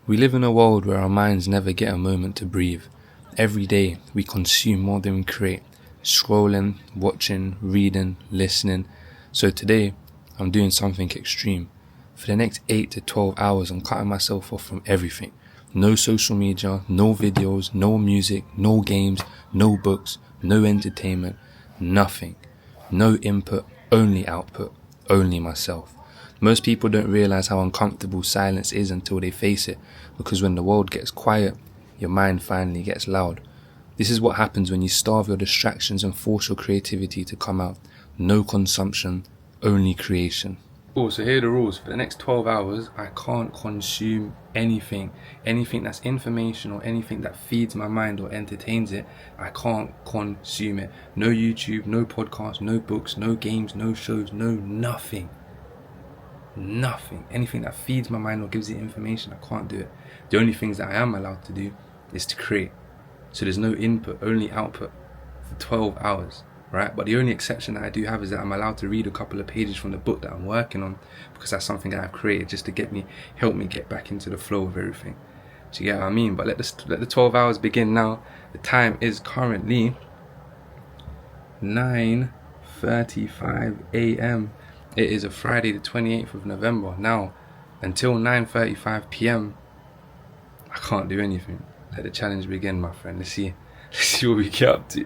We live in a world where our minds never get a moment to breathe. Every day we consume more than we create, scrolling, watching, reading, listening. So today I'm doing something extreme. For the next 8 to 12 hours I'm cutting myself off from everything. No social media, no videos, no music, no games, no books, no entertainment, nothing. No input, only output, only myself. Most people don't realize how uncomfortable silence is until they face it, because when the world gets quiet, your mind finally gets loud. This is what happens when you starve your distractions and force your creativity to come out. No consumption, only creation. Oh, so here are the rules. For the next 12 hours, I can't consume anything. Anything that's information or anything that feeds my mind or entertains it, I can't consume it. No YouTube, no podcast, no books, no games, no shows, no nothing. Nothing. Anything that feeds my mind or gives it information, I can't do it. The only things that I am allowed to do is to create. So there's no input, only output for 12 hours, right? But the only exception that I do have is that I'm allowed to read a couple of pages from the book that I'm working on, because that's something that I've created just to help me get back into the flow of everything. Do you get what I mean? But let the 12 hours begin now. The time is currently 9:35 a.m. It is a Friday the 28th of November. Now, until 9:35 p.m, I can't do anything. Let the challenge begin, my friend. Let's see what we get up to.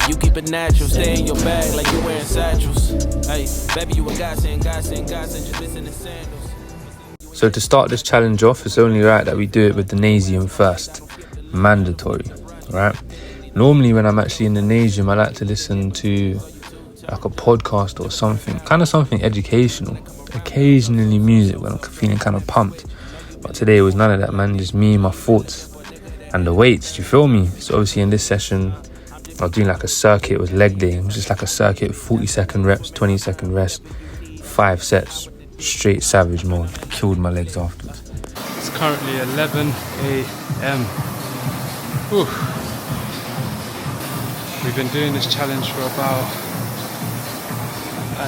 You keep it natural, stay in your bag like you wearing satchels. Hey, baby, you a godsend, just listen to sandals. So to start this challenge off, it's only right that we do it with the Nasium first. Mandatory, right? Normally when I'm actually in the Nasium, I like to listen to like a podcast or something, kind of something educational. Occasionally music when I'm feeling kind of pumped. But today it was none of that, man. Just me, my thoughts, and the weights, do you feel me? So obviously in this session, I was doing like a circuit. It was leg day. It was just like a circuit, 40-second reps, 20-second rest, 5 sets, straight savage mode. Killed my legs afterwards. It's currently 11 a.m. Whew. We've been doing this challenge for about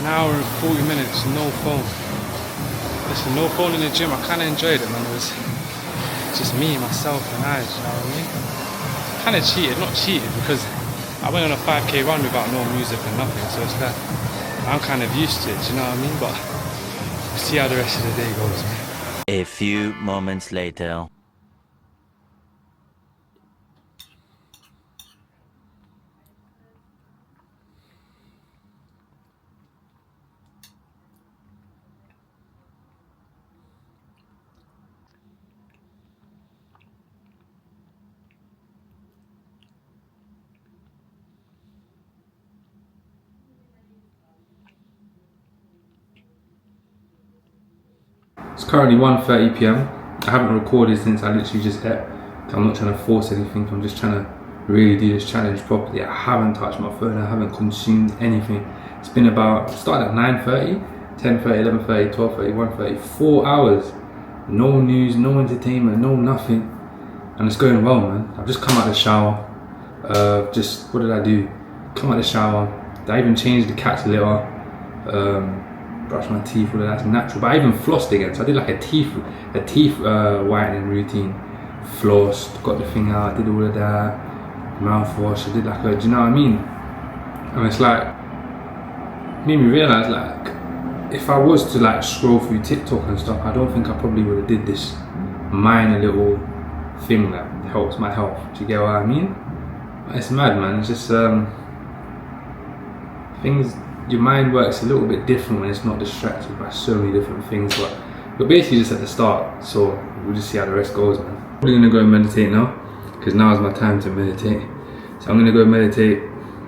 an hour and 40 minutes, no phone. Listen, no phone in the gym, I kind of enjoyed it, man. It was just me, myself, and I, you know what I mean? Kind of cheated, not cheated, because I went on a 5k run without no music and nothing, so it's like, I'm kind of used to it, you know what I mean? But we'll see how the rest of the day goes, man. A few moments later. It's currently 1:30 p.m. I haven't recorded since I literally just ate. I'm not trying to force anything, I'm just trying to really do this challenge properly. I haven't touched my phone, I haven't consumed anything. It's been started at 9:30, 10:30, 11:30, 12:30, 1:30, 4 hours. No news, no entertainment, no nothing. And it's going well, man. I've just come out of the shower. What did I do? Come out of the shower. I even changed the cat's litter. Brush my teeth, all of that's natural. But I even flossed again, so I did like a teeth whitening routine. Flossed, got the thing out, did all of that. Mouthwash, I did like do you know what I mean? And it's like, made me realise like, if I was to like scroll through TikTok and stuff, I don't think I probably would have did this minor little thing that helps my health. Do you get what I mean? It's mad, man. It's just things. Your mind works a little bit different when it's not distracted by so many different things. But we're basically just at the start, so we'll just see how the rest goes, man. I'm probably gonna go and meditate now, because now is my time to meditate. So I'm gonna go meditate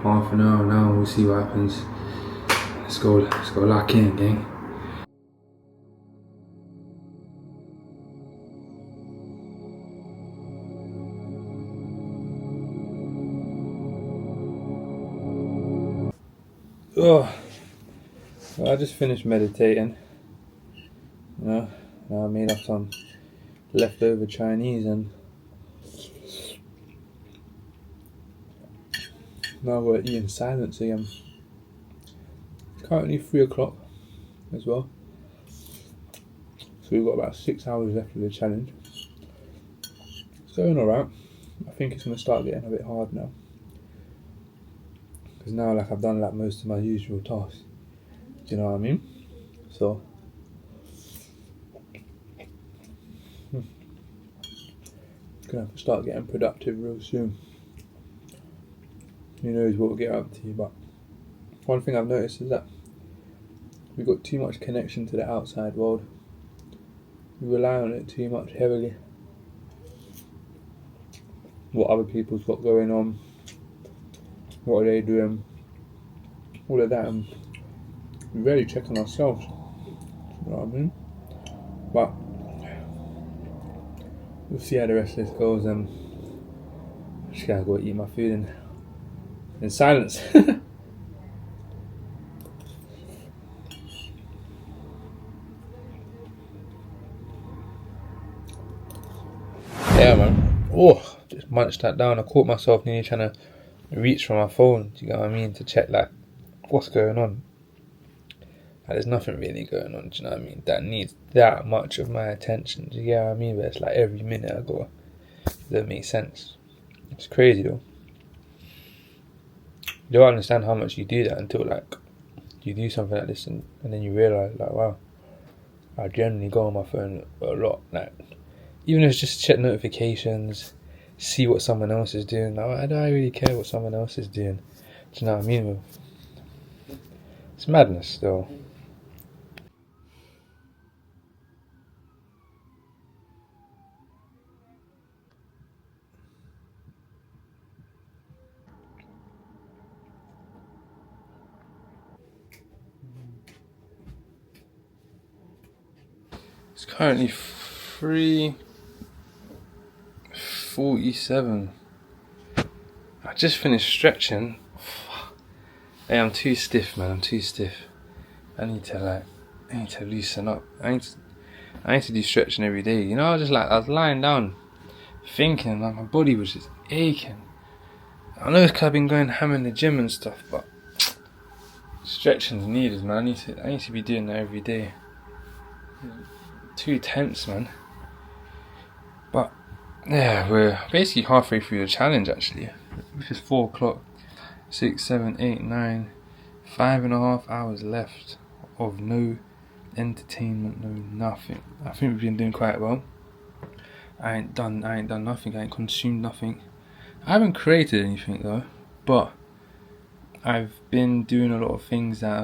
half an hour now. We'll see what happens. Let's go lock in, gang. Oh, well, I just finished meditating. You know, I made up some leftover Chinese, and now we're eating silence again. Currently 3 o'clock as well, so we've got about 6 hours left of the challenge. It's going alright. I think it's going to start getting a bit hard now, because now like I've done like most of my usual tasks. Do you know what I mean? So gonna have to start getting productive real soon. Who knows what we'll get up to, but one thing I've noticed is that we've got too much connection to the outside world. We rely on it too much heavily. What other people's got going on, what are they doing, all of that, and we rarely check on ourselves. You know what I mean? But we'll see how the rest of this goes, and I'm just gonna go eat my food in silence. Yeah, man. Oh, just munched that down. I caught myself nearly trying to reach for my phone, do you know what I mean, to check like what's going on. Like, there's nothing really going on, do you know what I mean, that needs that much of my attention, do you get what I mean? But it's like every minute I go, does that make sense? It's crazy though. You don't understand how much you do that until like you do something like this, and then you realise like, wow, I generally go on my phone a lot. Like, even if it's just check notifications, see what someone else is doing. Like, why do I really care what someone else is doing? Do you know what I mean? It's madness though. It's currently 3:47. I just finished stretching. Hey, I'm too stiff, man. I'm too stiff. I need to loosen up. I need to do stretching every day. You know, I was lying down, thinking, like, my body was just aching. I know it's because I've been going ham in the gym and stuff, but stretching's needed, man. I need to be doing that every day. Too tense, man. But yeah, we're basically halfway through the challenge actually. It's 4 o'clock. 6, 7, 8, 9, 5.5 hours left of no entertainment, no nothing. I think we've been doing quite well. I ain't done nothing. I ain't consumed nothing. I haven't created anything though, but I've been doing a lot of things that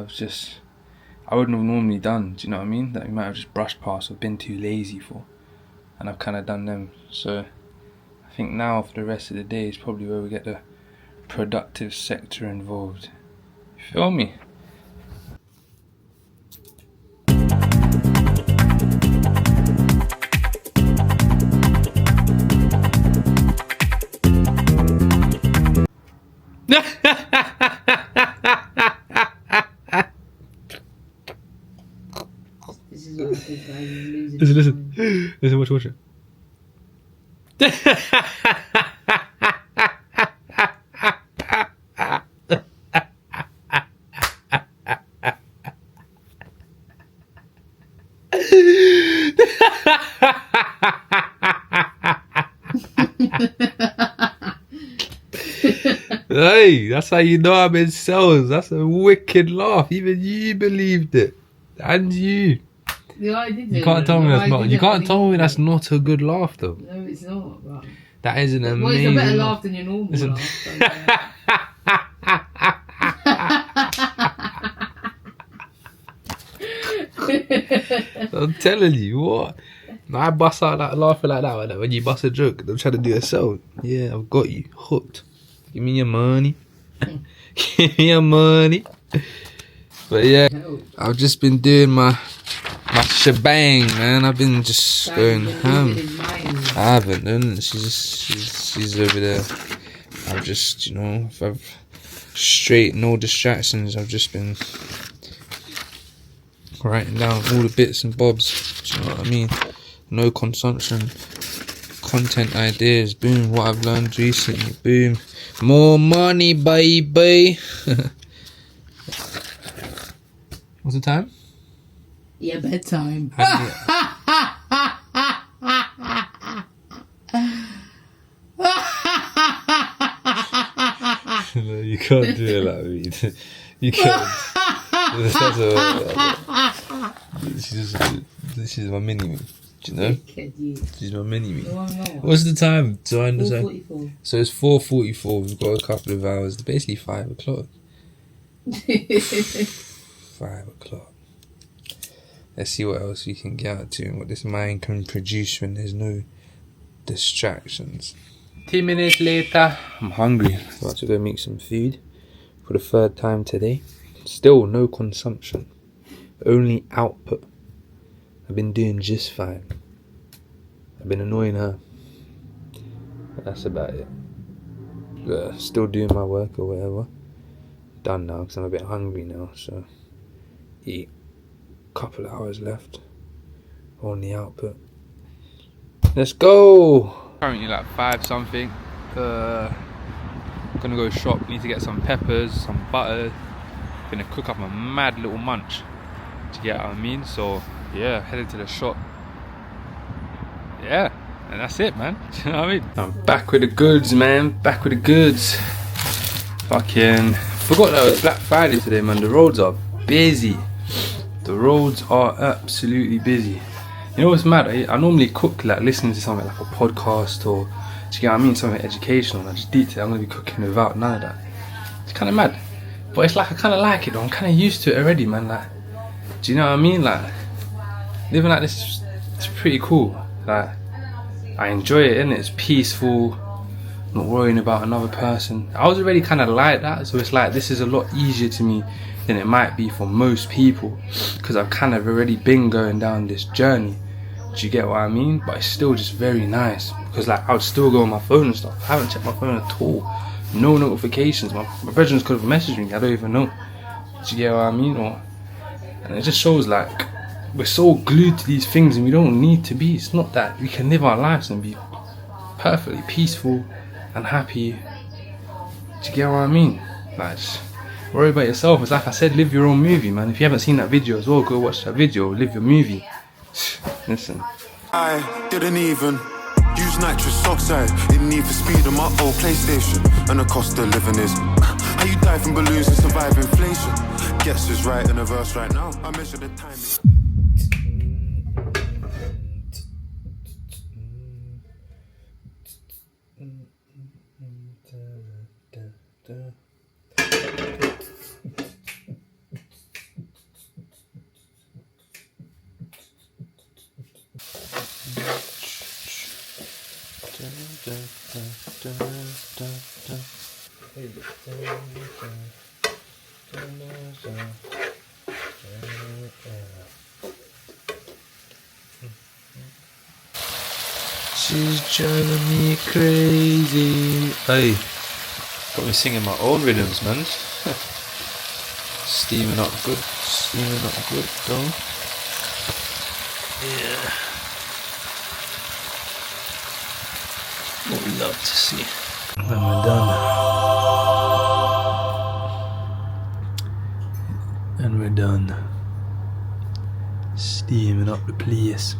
I wouldn't have normally done. Do you know what I mean? That we might have just brushed past or been too lazy for, and I've kind of done them. So I think now for the rest of the day is probably where we get the productive sector involved. You feel me? Listen, watch it. Hey, that's how you know I'm in cells. That's a wicked laugh. Even you believed it. And you. Yeah, I did. You can't tell me that's not. You can't tell me that's not a good laugh, though. No, it's not. Bro. That is an amazing. Well, it's a better laugh than your normal laugh. I'm telling you what. I bust out that laughing like that when you bust a joke. I'm trying to do a sound. Yeah, I've got you hooked. Give me your money. Give me your money. But yeah, I've just been doing my shebang, man. I've been just going ham. I haven't done it. She's over there. I've just, you know, if I've straight, no distractions. I've just been writing down all the bits and bobs. Do you know what I mean? no consumption, content ideas, boom, what I've learned recently, boom, more money, baby. What's the time? Yeah, bedtime. No, you can't do it like me. You can't. She's my mini me. Do you know? She's my mini me. No. What's the time? Do I understand? 4:44. So it's 4:44. We've got a couple of hours. Basically 5 o'clock. 5 o'clock. Let's see what else we can get out to and what this mind can produce when there's no distractions. 10 minutes later, I'm hungry. About to go make some food for the 3rd time today. Still no consumption, only output. I've been doing just fine. I've been annoying her. That's about it. Still doing my work or whatever. Done now because I'm a bit hungry now, so eat. Couple of hours left on the output. Let's go. Currently like 5 something. Gonna go shop. Need to get some peppers, some butter. Gonna cook up a mad little munch. To get what I mean. So yeah, headed to the shop. Yeah, and that's it, man. Do you know what I mean? I'm back with the goods, man. Back with the goods. Fucking forgot that it was Black Friday today, man. The roads are busy. The roads are absolutely busy. You know what's mad? I normally cook like listening to something like a podcast or, do you get what I mean, something educational. I just deeped it. I'm gonna be cooking without none of that. It's kind of mad, but it's like I kind of like it though. I'm kind of used to it already, man. Like, do you know what I mean? Like living like this, it's pretty cool. Like I enjoy it, innit? It's peaceful. Not worrying about another person. I was already kind of like that, so it's like this is a lot easier to me than it might be for most people because I've kind of already been going down this journey. Do you get what I mean? But it's still just very nice because like I would still go on my phone and stuff. I haven't checked my phone at all. No notifications. My brethren could have messaged me. I don't even know. Do you get what I mean? And it just shows like we're so glued to these things and we don't need to be. It's not that we can live our lives and be perfectly peaceful and happy. Do you get what I mean? Like just worry about yourself. It's like I said, live your own movie, man. If you haven't seen that video as well, go watch that video. Live your movie. Listen. I didn't even use nitrous oxide in Need for Speed on my old PlayStation. And the cost of living is how you die from balloons and survive inflation. Guess who's right in a verse right now? I measure the time. She's driving me crazy. Hey, got me singing my own rhythms, man. Steaming up good though. Yeah. What we love to see. And we're done. And we're done. Steaming up the place.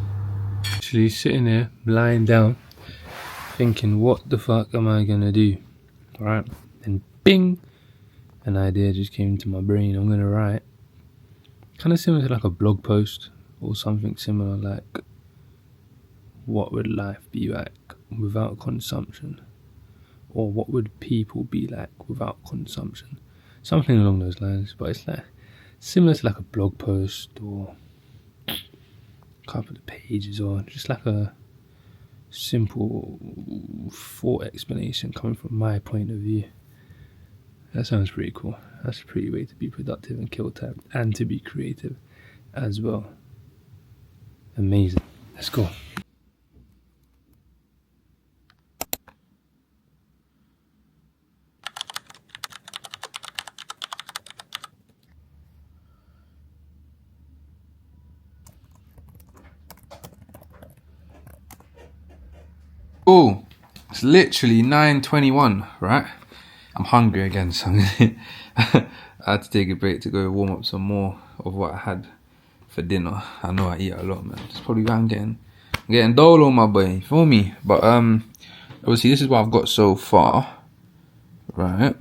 Actually sitting there, lying down, thinking what the fuck am I gonna do? Right? And bing! An idea just came into my brain. I'm gonna write. Kind of similar to like a blog post or something similar, like what would life be like without consumption? Or what would people be like without consumption? Something along those lines, but it's like similar to like a blog post or a couple of pages or just like a simple thought explanation coming from my point of view. That sounds pretty cool. That's a pretty way to be productive and kill time and to be creative as well. Amazing. Let's go. Oh, it's literally 9:21, right? I'm hungry again, so I had to take a break to go warm up some more of what I had for dinner. I know I eat a lot, man. It's probably why I'm getting dole on my boy, you feel me? But obviously this is what I've got so far, right?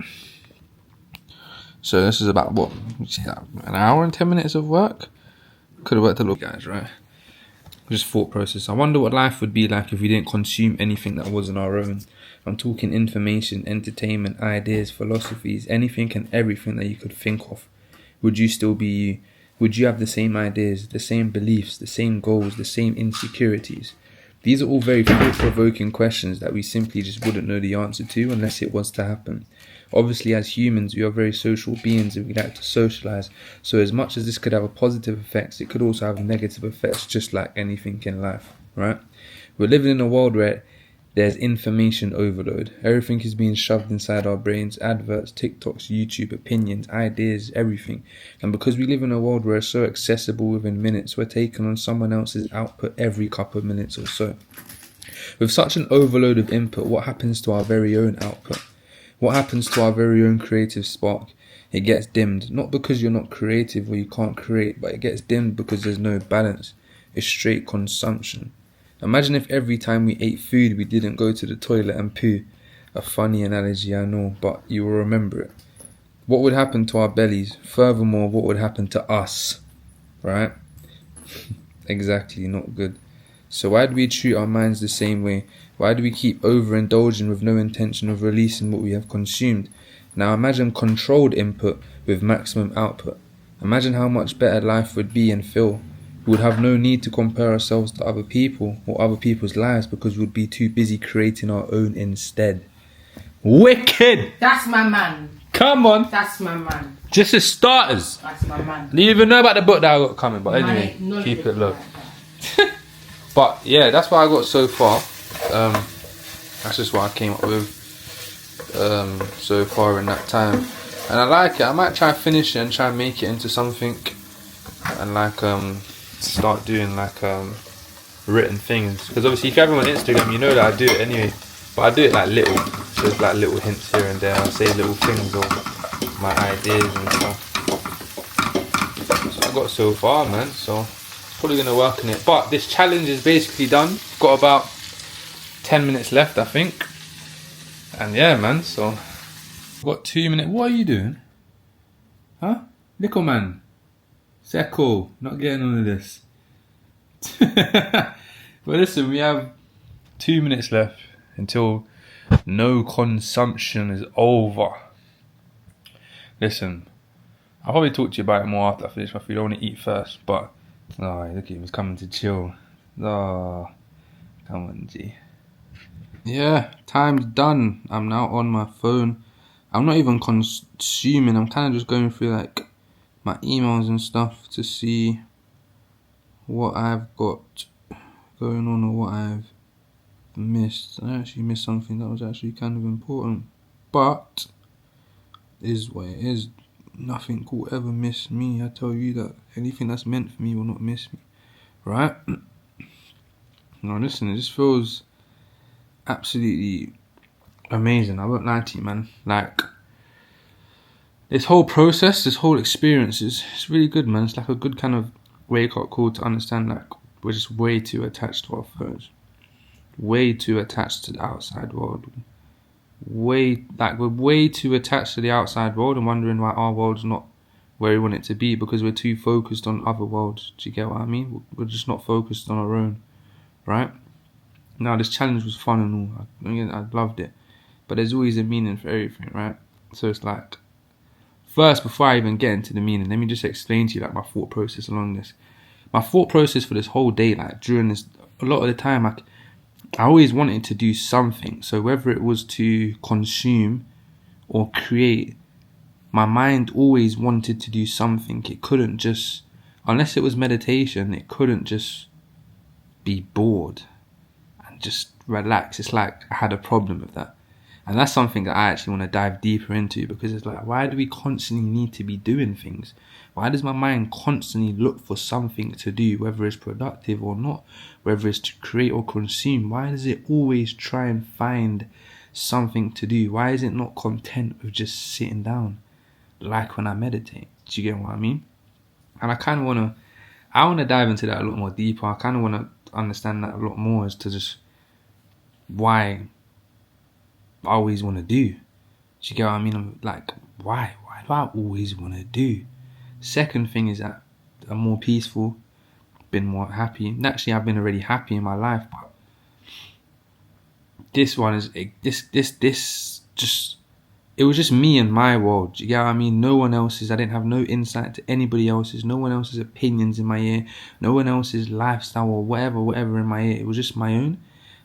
So this is about what, an hour and 10 minutes of work. Could have worked a lot, guys, right? Just thought process. I wonder what life would be like if we didn't consume anything that wasn't our own. I'm talking information, entertainment, ideas, philosophies, anything and everything that you could think of. Would you still be you? Would you have the same ideas, the same beliefs, the same goals, the same insecurities? These are all very thought-provoking questions that we simply just wouldn't know the answer to unless it was to happen. Obviously, as humans, we are very social beings and we like to socialize. So as much as this could have a positive effects, it could also have negative effects, just like anything in life, right? We're living in a world where there's information overload. Everything is being shoved inside our brains. Adverts, TikToks, YouTube, opinions, ideas, everything. And because we live in a world where it's so accessible within minutes, we're taking on someone else's output every couple of minutes or so. With such an overload of input, what happens to our very own output? What happens to our very own creative spark? It gets dimmed, not because you're not creative or you can't create, but it gets dimmed because there's no balance. It's straight consumption. Imagine if every time we ate food we didn't go to the toilet and poo. A funny analogy, I know, but you will remember it. What would happen to our bellies? Furthermore, what would happen to us? Right? Exactly, not good. So why do we treat our minds the same way? Why do we keep overindulging with no intention of releasing what we have consumed? Now imagine controlled input with maximum output. Imagine how much better life would be and feel. We would have no need to compare ourselves to other people or other people's lives because we would be too busy creating our own instead. Wicked! That's my man. Come on! That's my man. Just as starters. That's my man. I didn't even know about the book that I got coming, but Man anyway, ain't no keep good it low. like that. But yeah, that's what I got so far. That's just what I came up with so far in that time. And I like it. I might try and finish it and try and make it into something and like start doing like written things, because obviously if you have me on Instagram you know that I do it anyway, but I do it like little, so it's like little hints here and there. I say little things of my ideas and stuff. So I got so far, man, so it's probably gonna work on it. But this challenge is basically done. Got about 10 minutes left, I think, and yeah, man, so got 2 minutes. What are you doing? Huh? Little man, Seko, not getting on with this. Well, listen, we have 2 minutes left until no consumption is over. Listen, I'll probably talk to you about it more after I finish my food. I want to eat first, but oh, look at him, he's coming to chill. Oh, come on, G. Yeah, time's done. I'm now on my phone. I'm not even consuming. I'm kind of just going through like my emails and stuff to see what I've got going on or what I've missed. I actually missed something that was actually kind of important, but it is what it is. Nothing will ever miss me. I tell you that. Anything that's meant for me will not miss me, right? Now listen, it just feels absolutely amazing. I won't lie to you, man. Like, this whole process, this whole experience it's really good, man. It's like a good kind of wake up call to understand like we're just way too attached to our phones, way too attached to the outside world, we're way too attached to the outside world and wondering why our world's not where we want it to be because we're too focused on other worlds. Do you get what I mean? We're just not focused on our own, right? Now this challenge was fun and all. I loved it, but there's always a meaning for everything, right? So it's like, first, before I even get into the meaning, let me just explain to you like my thought process along this. My thought process for this whole day, like during this, a lot of the time, I always wanted to do something. So whether it was to consume or create, my mind always wanted to do something. It couldn't just, unless it was meditation, it couldn't just be bored and just relax. It's like I had a problem with that. And that's something that I actually want to dive deeper into, because it's like, why do we constantly need to be doing things? Why does my mind constantly look for something to do, whether it's productive or not, whether it's to create or consume? Why does it always try and find something to do? Why is it not content with just sitting down, like when I meditate? Do you get what I mean? And I want to dive into that a lot more deeper. I kind of want to understand that a lot more, as to just why I always want to do. Do you get what I mean? I'm like, why? Why do I always want to do? Second thing is that I'm more peaceful, been more happy. Naturally, I've been already happy in my life, but this one is this just, it was just me and my world. Do you get what I mean? No one else's. I didn't have no insight to anybody else's. No one else's opinions in my ear. No one else's lifestyle or whatever in my ear. It was just my own,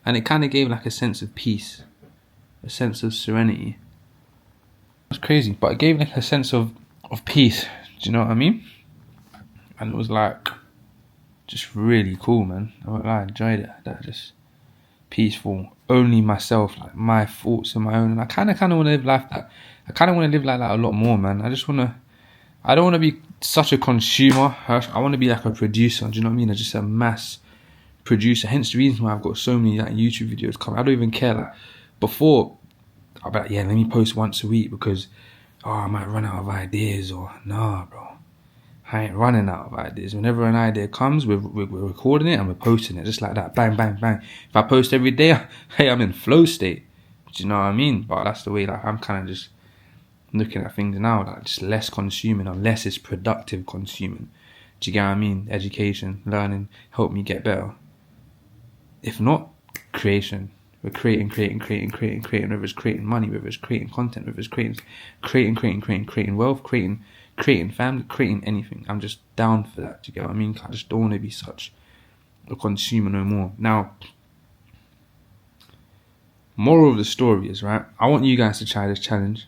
and it kind of gave like a sense of peace, a sense of serenity. It's crazy, but it gave like a sense of peace. Do you know what I mean? And it was like just really cool, man. I enjoyed it. That just peaceful, only myself, like my thoughts and my own. And I kind of want to live life that. I kind of want to live like that a lot more, man. I don't want to be such a consumer. I want to be like a producer. Do you know what I mean? I'm just a mass producer. Hence the reason why I've got so many like YouTube videos coming. I don't even care. Like before, I'll be like, yeah, let me post once a week because I might run out of ideas. Or nah, bro, I ain't running out of ideas. Whenever an idea comes, we're recording it and we're posting it just like that. Bang, bang, bang. If I post every day, hey, I'm in flow state. Do you know what I mean? But that's the way like I'm kind of just looking at things now, like just less consuming, unless it's productive consuming. Do you get what I mean? Education, learning, help me get better. If not, creation. We're creating, whether it's creating money, whether it's creating content, whether it's creating wealth, creating family, creating anything. I'm just down for that. Do you get what I mean? I just don't want to be such a consumer no more. Now, moral of the story is, right, I want you guys to try this challenge.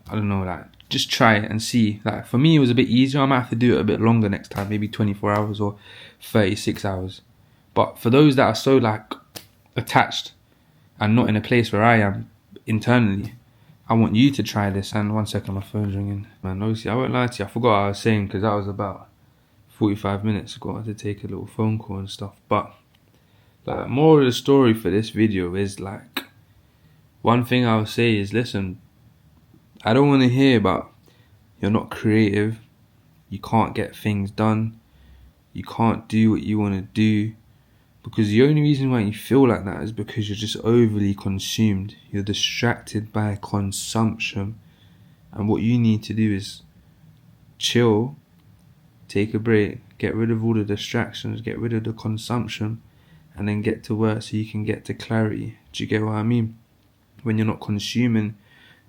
I don't know, like, just try it and see. Like, for me, it was a bit easier. I might have to do it a bit longer next time, maybe 24 hours or 36 hours. But for those that are so, like, attached and not in a place where I am internally, I want you to try this. And 1 second, my phone's ringing. Man, obviously, I won't lie to you. I forgot what I was saying because that was about 45 minutes ago. I had to take a little phone call and stuff. But, like, more of the story for this video is, like, one thing I would say is, listen, I don't want to hear about you're not creative, you can't get things done, you can't do what you want to do. Because the only reason why you feel like that is because you're just overly consumed. You're distracted by consumption. And what you need to do is chill, take a break, get rid of all the distractions, get rid of the consumption, and then get to work so you can get to clarity. Do you get what I mean? When you're not consuming,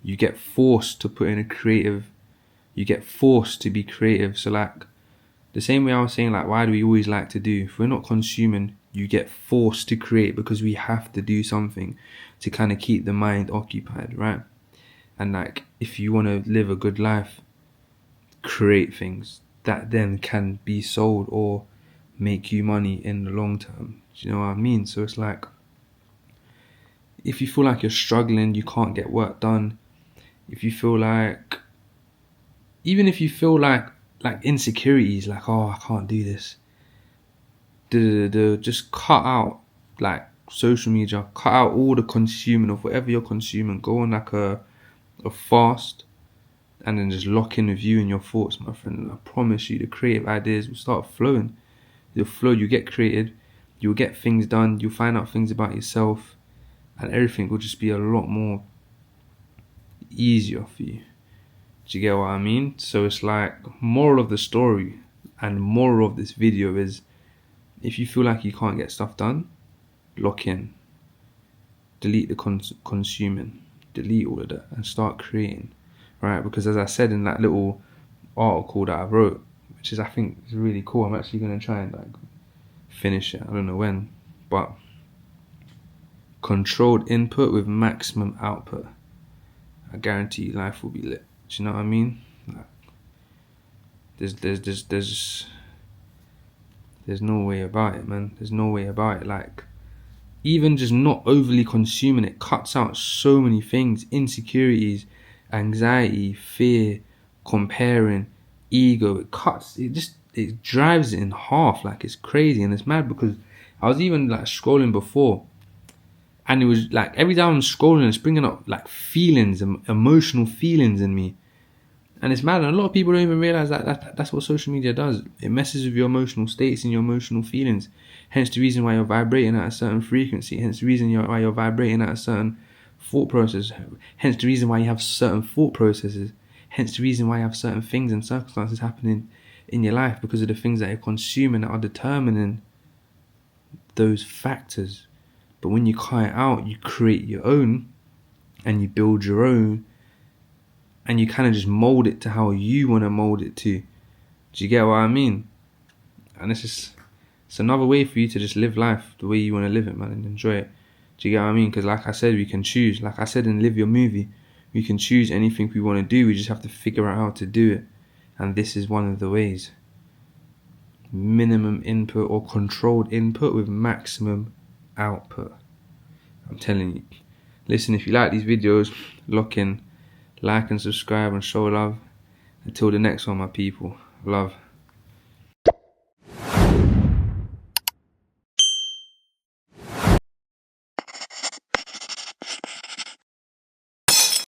you get forced to put in you get forced to be creative. So like, the same way I was saying, like, why do we always like to do? If we're not consuming, you get forced to create because we have to do something to kind of keep the mind occupied, right? And like, if you want to live a good life, create things that then can be sold or make you money in the long term. Do you know what I mean? So it's like, if you feel like you're struggling, you can't get work done, if you feel like, even if you feel like insecurities, like, oh, I can't do this, just cut out like social media, cut out all the consuming of whatever you're consuming, go on like a fast, and then just lock in with you and your thoughts, my friend. And I promise you, the creative ideas will start flowing. They'll flow, you get created, you'll get things done, you'll find out things about yourself, and everything will just be a lot more easier for you. Do you get what I mean? So it's like, moral of the story and moral of this video is, if you feel like you can't get stuff done, lock in, delete the consuming, delete all of that and start creating, right? Because as I said in that little article that I wrote, which is, I think, is really cool, I'm actually going to try and like finish it, I don't know when, but controlled input with maximum output, I guarantee you life will be lit. Do you know what I mean? Like, there's no way about it, man. There's no way about it. Like, even just not overly consuming it cuts out so many things: insecurities, anxiety, fear, comparing, ego. It drives it in half. Like, it's crazy. And it's mad because I was even like scrolling before, and it was like every time I'm scrolling, it's bringing up like feelings, emotional feelings in me. And it's mad, and a lot of people don't even realize that's what social media does. It messes with your emotional states and your emotional feelings. Hence the reason why you're vibrating at a certain frequency. Hence the reason why you're vibrating at a certain thought process. Hence the reason why you have certain thought processes. Hence the reason why you have certain things and circumstances happening in your life, because of the things that you're consuming that are determining those factors. But when you cut it out, you create your own, and you build your own, and you kind of just mold it to how you want to mold it to. Do you get what I mean? And it's another way for you to just live life the way you want to live it, man, and enjoy it. Do you get what I mean? Because like I said, we can choose. Like I said in Live Your Movie, we can choose anything we want to do. We just have to figure out how to do it. And this is one of the ways. Minimum input or controlled input with maximum output. I'm telling you. Listen, if you like these videos, lock in, like and subscribe and show love. Until the next one, my people. Love.